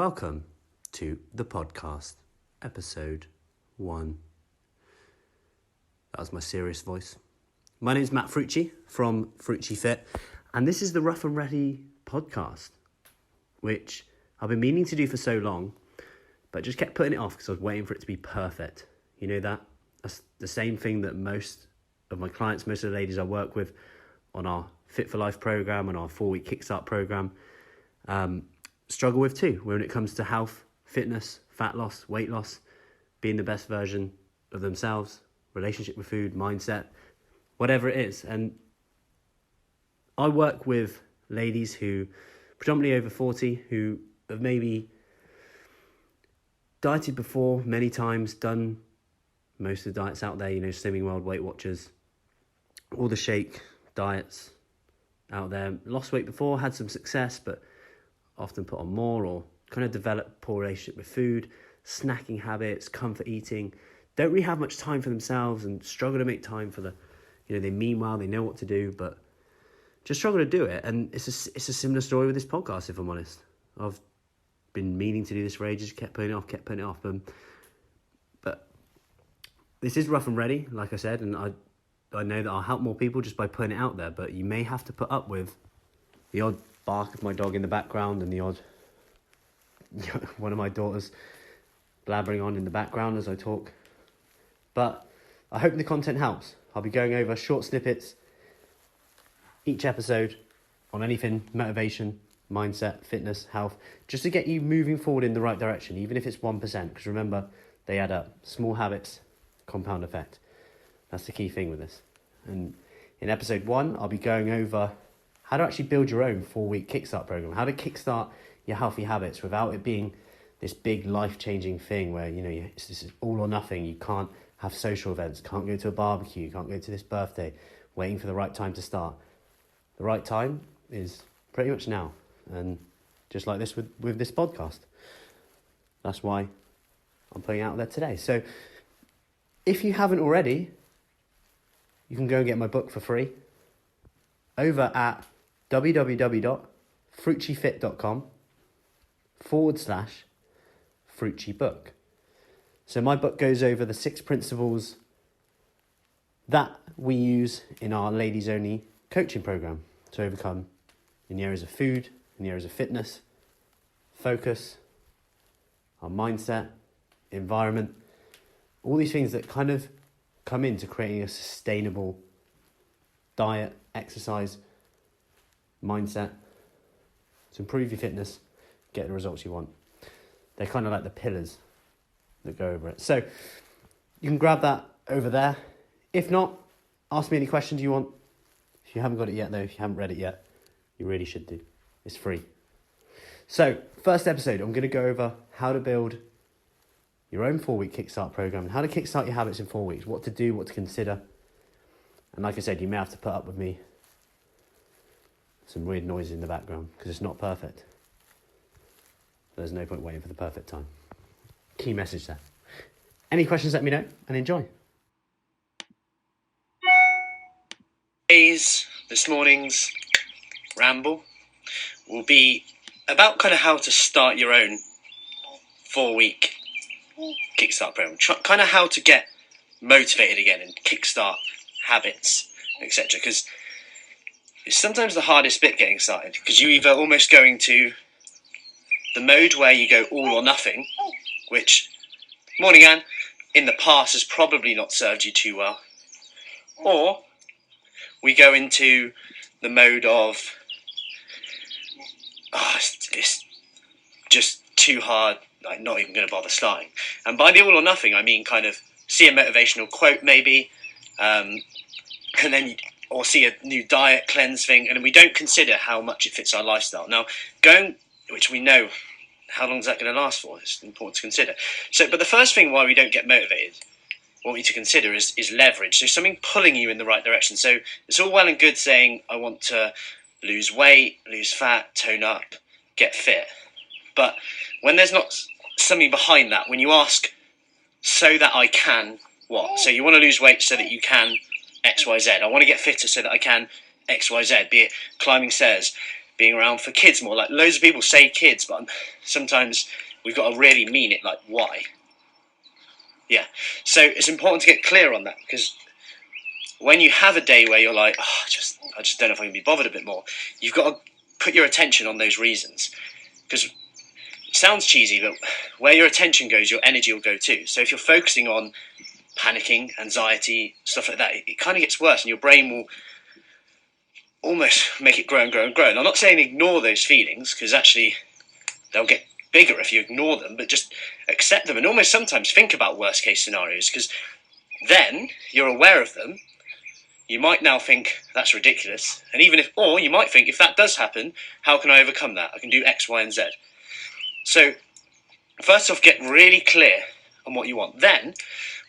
Welcome to the podcast, episode 1. That was my serious voice. My name is Matt Fruci from Fruci Fit, and this is the Rough and Ready podcast, which I've been meaning to do for so long, but just kept putting it off because I was waiting for it to be perfect. You know that? That's the same thing that most of my clients, most of the ladies I work with on our Fit for Life program and our 4-week Kickstart program, struggle with too, when it comes to health, fitness, fat loss, weight loss, being the best version of themselves, relationship with food, mindset, whatever it is. And I work with ladies who, predominantly over 40, who have maybe dieted before many times, done most of the diets out there, Slimming World, Weight Watchers, all the shake diets out there, lost weight before, had some success, but often put on more, or kind of develop poor relationship with food, snacking habits, comfort eating, don't really have much time for themselves and struggle to make time for they mean well, they know what to do, but just struggle to do it. And it's a similar story with this podcast, if I'm honest. I've been meaning to do this for ages, kept putting it off. But this is Rough and Ready, like I said, and I know that I'll help more people just by putting it out there, but you may have to put up with the odd bark of my dog in the background and the odd one of my daughters blabbering on in the background as I talk. But I hope the content helps. I'll be going over short snippets each episode on anything motivation, mindset, fitness, health, just to get you moving forward in the right direction, even if it's 1%, because remember, they add up. Small habits, compound effect. That's the key thing with this. And in episode 1, I'll be going over how to actually build your own 4-week Kickstart program, how to kickstart your healthy habits without it being this big life-changing thing where, this is all or nothing. You can't have social events, can't go to a barbecue, can't go to this birthday, waiting for the right time to start. The right time is pretty much now. And just like this with this podcast. That's why I'm putting it out there today. So if you haven't already, you can go and get my book for free over at www.frucifit.com/Fruci book. So my book goes over the 6 principles that we use in our ladies only coaching program to overcome in the areas of food, in the areas of fitness, focus, our mindset, environment, all these things that kind of come into creating a sustainable diet, exercise, mindset to improve your fitness, get the results you want. They're kind of like the pillars that go over it. So you can grab that over there. If not, ask me any questions you want. If you haven't got it yet though, if you haven't read it yet, you really should do. It's free. So first episode, I'm going to go over how to build your own 4-week Kickstart program and how to kickstart your habits in 4 weeks, what to do, what to consider. And like I said, you may have to put up with me some weird noise in the background because it's not perfect. There's no point waiting for the perfect time. Key message there. Any questions, let me know and enjoy. This morning's ramble will be about kind of how to start your own 4-week Kickstart program. Kind of how to get motivated again and kickstart habits, etc. Because it's sometimes the hardest bit getting started, because you either almost go into the mode where you go all or nothing, which, morning Anne, in the past has probably not served you too well, or we go into the mode of, it's just too hard, like not even going to bother starting. And by the all or nothing, I mean kind of see a motivational quote maybe, and then or see a new diet cleanse thing, and we don't consider how much it fits our lifestyle. Now, which we know, how long is that going to last for? It's important to consider. So, but the first thing why we don't get motivated, what we need to consider is leverage. So something pulling you in the right direction. So it's all well and good saying, I want to lose weight, lose fat, tone up, get fit. But when there's not something behind that, when you ask, so that I can what? So you want to lose weight so that you can X, Y, Z. I want to get fitter so that I can X, Y, Z, be it climbing stairs, being around for kids more. Like loads of people say kids, but sometimes we've got to really mean it. Like why? Yeah. So it's important to get clear on that, because when you have a day where you're like, oh, I just don't know if I can be bothered a bit more, you've got to put your attention on those reasons. Because it sounds cheesy, but where your attention goes, your energy will go too. So if you're focusing on panicking, anxiety, stuff like that, it kind of gets worse, and your brain will almost make it grow and grow and grow. And I'm not saying ignore those feelings, because actually they'll get bigger if you ignore them, but just accept them and almost sometimes think about worst case scenarios, because then you're aware of them. You might now think that's ridiculous, and or you might think, if that does happen, how can I overcome that? I can do X, Y, and Z. So first off, get really clear on what you want. Then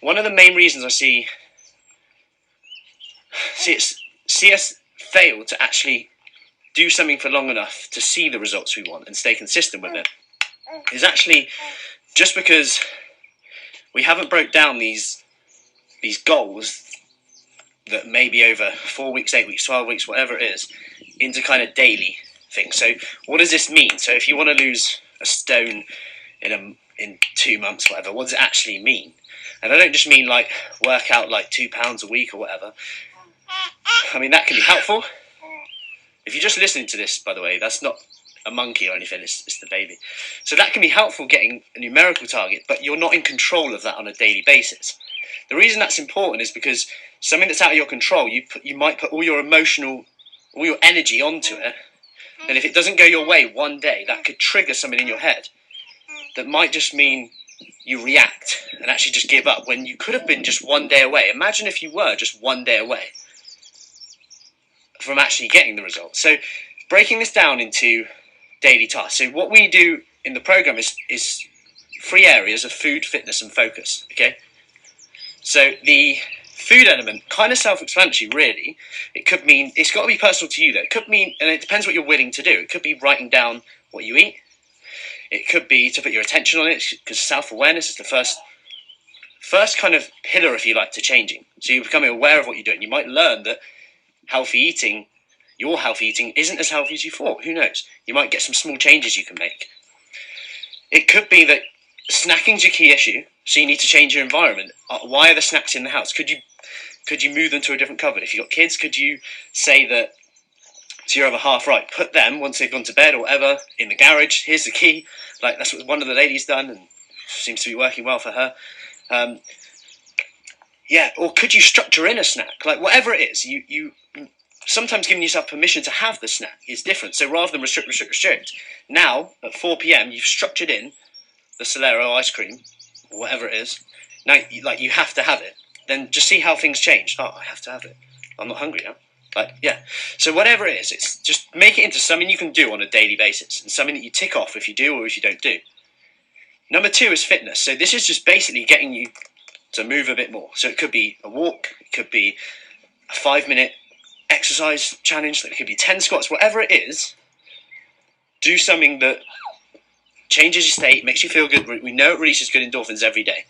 one of the main reasons I see us fail to actually do something for long enough to see the results we want and stay consistent with it is actually just because we haven't broke down these goals that may be over 4 weeks, 8 weeks, 12 weeks, whatever it is, into kind of daily things. So what does this mean? So if you want to lose a stone in 2 months, whatever, what does it actually mean? And I don't just mean like work out like £2 a week or whatever. I mean, that can be helpful. If you're just listening to this, by the way, that's not a monkey or anything, it's the baby. So that can be helpful, getting a numerical target, but you're not in control of that on a daily basis. The reason that's important is because something that's out of your control, you might put all your energy onto it, and if it doesn't go your way one day, that could trigger something in your head that might just mean you react and actually just give up when you could have been just one day away. Imagine if you were just one day away from actually getting the results. So breaking this down into daily tasks. So what we do in the program is 3 areas of food, fitness, and focus. Okay. So the food element, kind of self-explanatory, really. It could mean, it's got to be personal to you though. It could mean, and it depends what you're willing to do. It could be writing down what you eat. It could be to put your attention on it, because self-awareness is the first kind of pillar, if you like, to changing. So you're becoming aware of what you're doing. You might learn that your healthy eating isn't as healthy as you thought. Who knows? You might get some small changes you can make. It could be that snacking's your key issue, so you need to change your environment. Why are the snacks in the house? Could you move them to a different cupboard? If you've got kids, could you say that to your other half, right, put them, once they've gone to bed or whatever, in the garage, here's the key. Like, that's what one of the ladies done, and seems to be working well for her. Or could you structure in a snack? Like, whatever it is, you sometimes giving yourself permission to have the snack is different. So rather than restrict, now, at 4 p.m, you've structured in the Solero ice cream, or whatever it is. Now, you have to have it. Then just see how things change. Oh, I have to have it. I'm not hungry now. So whatever it is, it's just make it into something you can do on a daily basis, and something that you tick off if you do or if you don't do. Number 2 is fitness. So this is just basically getting you to move a bit more. So it could be a walk, it could be a 5-minute exercise challenge, it could be 10 squats, whatever it is. Do something that changes your state, makes you feel good. We know it releases good endorphins every day,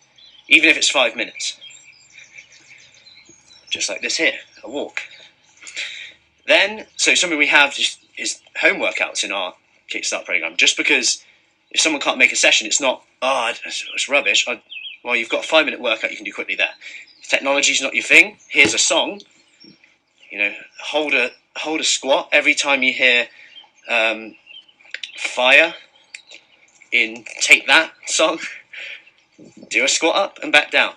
even if it's 5 minutes. Just like this here, a walk. Then, so something we have is home workouts in our Kickstart program. Just because if someone can't make a session, it's not, it's rubbish. Well, you've got a 5-minute workout you can do quickly there. If technology's not your thing, here's a song. Hold a squat every time you hear fire in Take That song. Do a squat up and back down.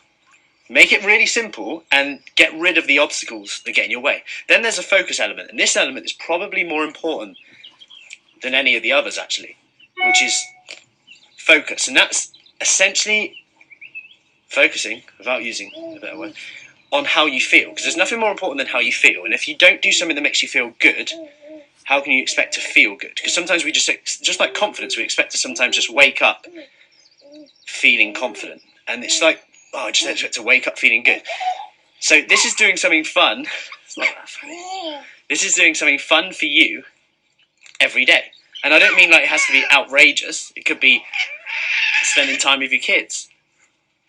Make it really simple and get rid of the obstacles that get in your way. Then there's a focus element, and this element is probably more important than any of the others, actually, which is focus. And that's essentially focusing, without using a better word, on how you feel. Because there's nothing more important than how you feel. And if you don't do something that makes you feel good, how can you expect to feel good? Because sometimes we just like confidence, we expect to sometimes just wake up feeling confident. And it's like, I just expect to wake up feeling good. So this is doing something fun. It's not that funny. This is doing something fun for you every day. And I don't mean like it has to be outrageous. It could be spending time with your kids,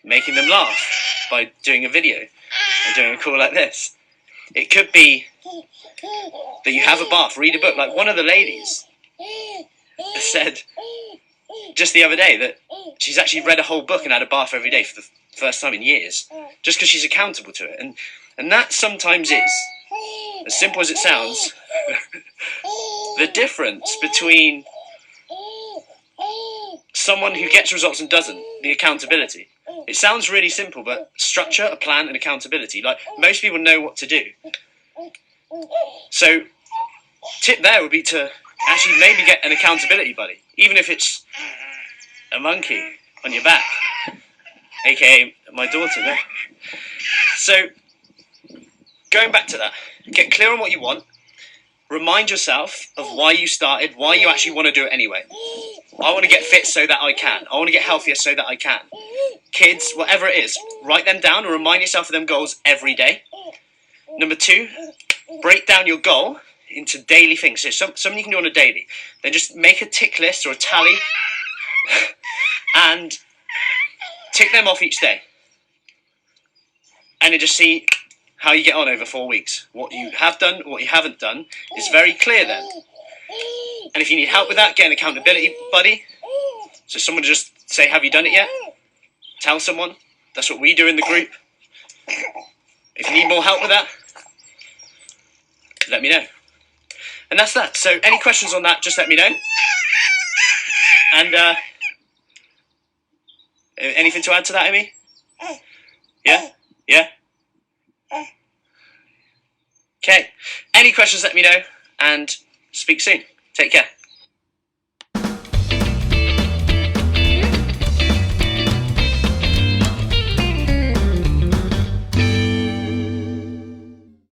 making them laugh by doing a video and doing a call like this. It could be that you have a bath, read a book. Like one of the ladies said just the other day that she's actually read a whole book and had a bath every day for the first time in years, just because she's accountable to it. And that sometimes is, as simple as it sounds, the difference between someone who gets results and doesn't, the accountability. It sounds really simple, but structure, a plan, and accountability. Like, most people know what to do. So, tip there would be to actually maybe get an accountability buddy, even if it's a monkey on your back, aka my daughter there. So, going back to that, get clear on what you want. Remind yourself of why you started, why you actually want to do it anyway. I want to get fit so that I can. I want to get healthier so that I can. Kids, whatever it is, write them down and remind yourself of them goals every day. Number 2, break down your goal into daily things. So something you can do on a daily. Then just make a tick list or a tally and tick them off each day. And then just see how you get on over 4 weeks. What you have done, what you haven't done is very clear then. And if you need help with that, get an accountability buddy. So someone just say, have you done it yet? Tell someone. That's what we do in the group. If you need more help with that, let me know. And that's that. So any questions on that, just let me know. And anything to add to that, Amy? Yeah? Yeah? Okay. Any questions, let me know. And speak soon. Take care.